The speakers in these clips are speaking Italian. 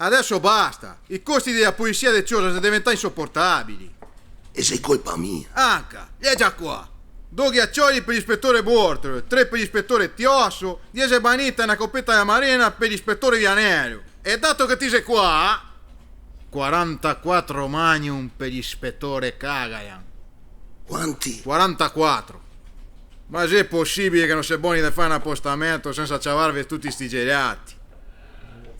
Adesso basta. I costi della polizia del Ciosa sono diventati insopportabili. E sei colpa mia. Anca, è già qua. 2 ghiaccioli per l'ispettore Bortolo, 3 per l'ispettore Tiosso, 10 banita e una coppetta di marina per l'ispettore Vianello. E dato che ti sei qua, 44 magnum per l'ispettore Cagayan. Quanti? 44. Ma se è possibile che non sei buoni da fare un appostamento senza ciavarvi tutti sti gelati?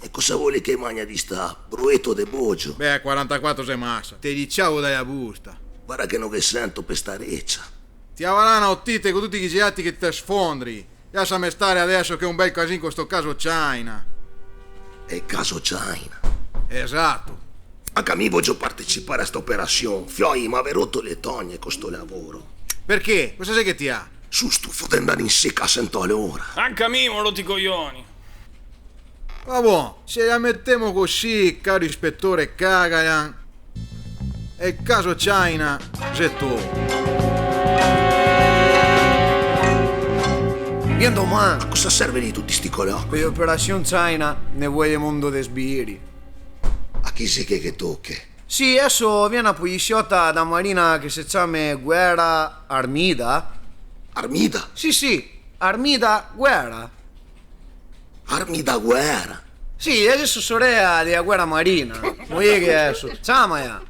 E cosa vuole che magna di sta? Brueto de boggio. Beh, 44 sei massa. Te diciamo dalla busta. Guarda che non che sento per sta reccia. Ti avranno ottite con tutti i gelati che ti sfondri. Lasciami stare adesso che è un bel casino con sto caso China. È il caso China. Esatto. Anche a me voglio partecipare a sta operazione. Fioi, ma aver rotto le togne con sto lavoro. Perché? Cosa sai che ti ha? Su stufo di andare in secca a 100 all'ora. Anche a me, rotti coglioni. Vabbè, se la mettiamo così, caro ispettore Cagayan, è il caso China, sei tu. Bien domani, A cosa serve di tutti sti colloqui? per l'operazione China ne vuoi il mondo dei sbirri. A chi sei che tocca? Sì, adesso viene una poliziotta da Marina che si chiama Guerra Armida. Armida? Sì, Armida Guerra. Armi da guerra. Sì, adesso sorella della guerra marina. Vuoi che adesso? Ciao, Maya.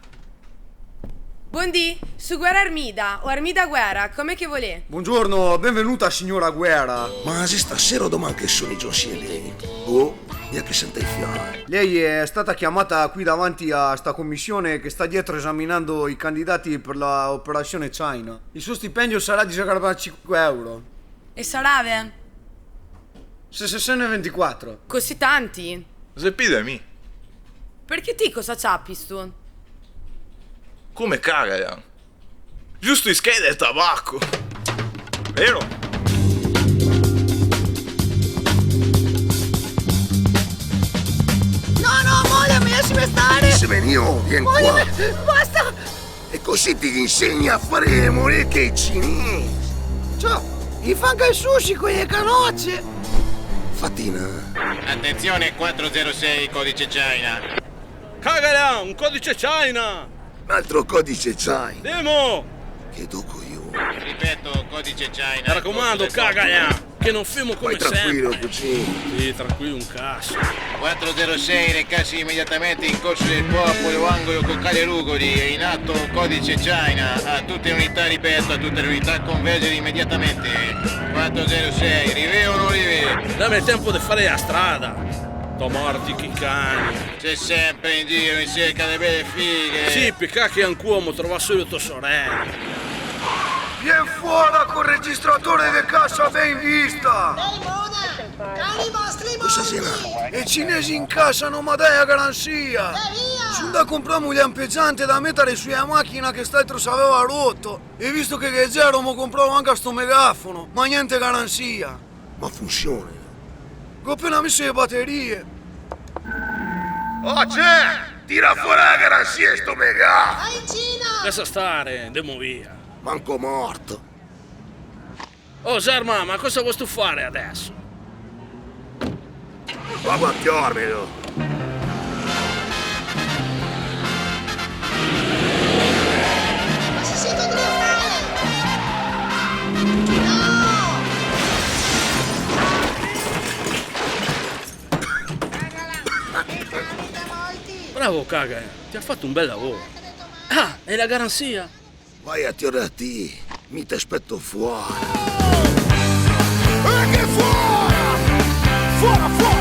Buondì, su Guerra Armida o Armida Guerra, come che volè? Buongiorno, benvenuta signora Guerra. Ma se stasera domani che sono i Giossi e lei? Oh, via che sente il fiato. Lei è stata chiamata qui davanti a sta commissione che sta dietro esaminando i candidati per l'operazione China. Il suo stipendio sarà di 5 euro. E sarà, Se ne 24. così tanti? Sepidemi, Perché ti cosa c'appi tu? come Cagayan? Giusto in scheda del tabacco. Vero? No, voglio lasciami stare! Se venivo, vieni qua. Basta! E così ti insegni a fare le monete cinesi. Ciao, gli fa anche il sushi con le canocce. Fatina. Attenzione 406 codice China. Cagala, un codice China. Un altro codice c'hai. Demo. Che doco io. Ripeto, codice China. Mi raccomando, cagala, che non filmo come Vai tranquillo, sempre. cugino. Sì, tranquillo, un cazzo. 406 recasi immediatamente in corso del popolo, angolo Coccale Rugoli. È in atto codice China. A tutte le unità, ripeto, a tutte le unità convergere immediatamente. 406, rive o non rive? Dammi il tempo di fare la strada. Tomarti chi cani. C'è sempre in giro in cerca delle belle fighe. Sì, peccato che anche uomo trova solo tua sorella. Vieni fuori col registratore di cassa ben vista. Cosa se n'ha? E i cinesi incassano ma dai a garanzia. Sono da comprare un lampeggiante da mettere sulla macchina che st'altro s'aveva rotto. E visto che è zero mi compravo anche sto megafono, ma niente garanzia. Ma funziona. Ho appena messo le batterie. Oh, c'è! Tira fuori la garanzia sto mega! Lascia stare, andiamo via. Manco morto. Oh, Germa, ma cosa vuoi tu fare adesso? Va a guantiormelo. Bravo, caga, ti ha fatto un bel lavoro. Ah, e la garanzia? Vai a tirarti. Mi ti aspetto fuori. Fuori!